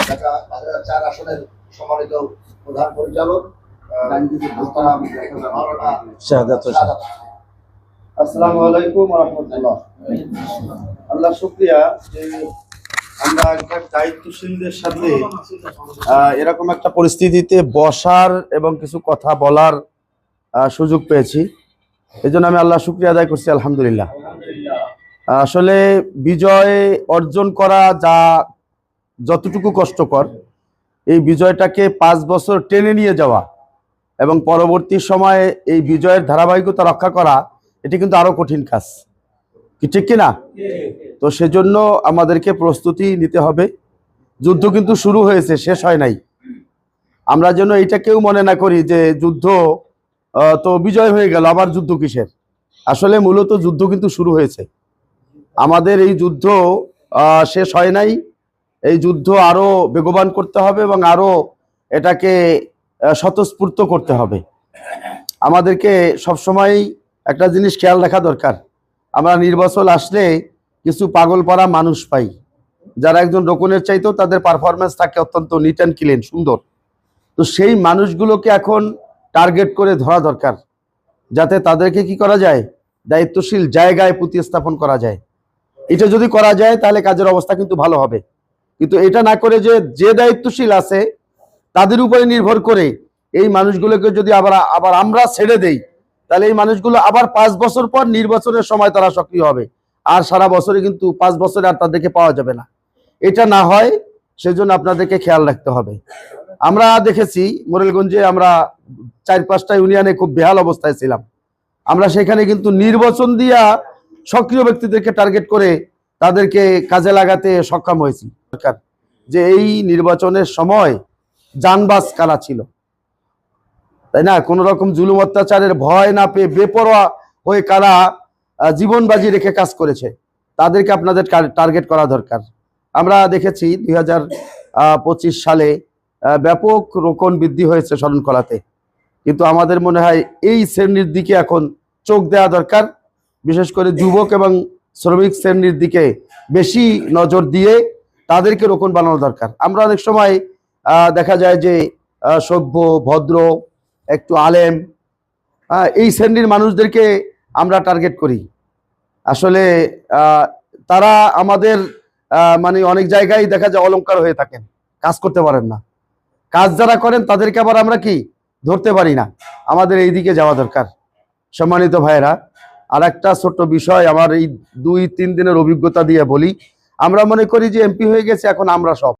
ঢাকা 4 আসনের সম্মানিত প্রধান পরিচালক আসসালামু আলাইকুম ওয়া রাহমাতুল্লাহ। আল্লাহ শুকরিয়া যে আমরা একটা দায়িত্বশীলদের সাথে এরকম একটা পরিস্থিতিতে বসার এবং কিছু কথা বলার সুযোগ পেয়েছি। এজন্য আমি আল্লাহ শুকরিয়া আদায় করছি, আলহামদুলিল্লাহ। আসলে বিজয় অর্জন করা যা যতটুকু কষ্টকর, এই বিজয়টাকে 5 বছর টেনে নিয়ে যাওয়া এবং পরবর্তী সময়ে এই বিজয়ের ধারাবাহিকতা রক্ষা করা, এটি কিন্তু আরো কঠিন কাজ, কি ঠিক কিনা? তো সেজন্য আমাদেরকে প্রস্তুতি নিতে হবে। যুদ্ধ কিন্তু শুরু হয়েছে, শেষ হয় নাই। আমরা যেন এটা কেউ মনে না করি যে যুদ্ধ তো বিজয় হয়ে গেল, আবার যুদ্ধ কিসের। আসলে মূলত যুদ্ধ কিন্তু শুরু হয়েছে। আমাদের এই যুদ্ধ শেষ হয় নাই। এই যুদ্ধ আরো বেগবান করতে হবে এবং আরো এটাকে স্বতঃস্ফূর্ত করতে হবে। আমাদেরকে সবসময় একটা জিনিস খেয়াল রাখা দরকার। আমরা নির্বাচন আসলে কিছু পাগল পাড়া মানুষ পাই, যারা একজন রোকনের চাইতেও তাদের পারফরমেন্স থাকে অত্যন্ত নিট অ্যান্ড ক্লিন, সুন্দর। তো সেই মানুষগুলোকে এখন টার্গেট করে ধরা দরকার, যাতে তাদেরকে কি করা যায়, দায়িত্বশীল জায়গায় প্রতিস্থাপন করা যায়। এটা যদি করা যায় তাহলে কাজের অবস্থা কিন্তু ভালো হবে। কিন্তু এটা না করে যে দায়িত্বশীল আছে তাদের উপরে নির্ভর করে এই মানুষগুলোকে যদি আবার আমরা ছেড়ে দেই, তাহলে এই মানুষগুলো আবার 5 বছর পর নির্বাচনের সময় তারা সক্রিয় হবে, আর সারা বছরে কিন্তু 5 বছরে আর তাদেরকে পাওয়া যাবে না। এটা না হয়, সেজন্য আপনাদেরকে খেয়াল রাখতে হবে। আমরা দেখেছি মোরেলগঞ্জে আমরা 4-5টা ইউনিয়নে খুব বেহাল অবস্থায় ছিলাম। আমরা সেখানে কিন্তু নির্বাচন দিয়া সক্রিয় ব্যক্তিদেরকে টার্গেট করে তাদেরকে কাজে লাগাতে সক্ষম হয়েছি। যে এই নির্বাচনের সময় জানবাজ কারা ছিল, তাই না? কোন রকম জুলুম অত্যাচারের ভয় না পেয়ে বেপরোয়া হয়ে কারা জীবন বাজি রেখে কাজ করেছে, তাদেরকে আপনাদের টার্গেট করা দরকার। আমরা দেখেছি 2025 সালে ব্যাপক রোকন বৃদ্ধি হয়েছে শরণখোলাতে, কিন্তু আমাদের মনে হয় এই শ্রেণীর দিকে এখন চোখ দেওয়া দরকার। বিশেষ করে যুবক এবং শ্রমিক শ্রেণীর দিকে বেশি নজর দিয়ে তাদেরকে রোকন বানানো দরকার। আমরা অনেক সময় দেখা যায় যে সভ্য, ভদ্র, একটু আলেম, এই শ্রেণীর মানুষদেরকে আমরা টার্গেট করি। আসলে তারা আমাদের মানে অনেক জায়গায় দেখা যায় অলংকার হয়ে থাকেন, কাজ করতে পারেন না। কাজ যারা করেন তাদেরকে আবার আমরা কি ধরতে পারি না। আমাদের এই দিকে যাওয়া দরকার। সম্মানিত ভাইয়েরা, আর একটা ছোট্ট বিষয় আমার এই 2-3 দিনের অভিজ্ঞতা দিয়ে বলি। আমরা মনে করি যে এমপি হয়ে গেছে, এখন আমরা সব।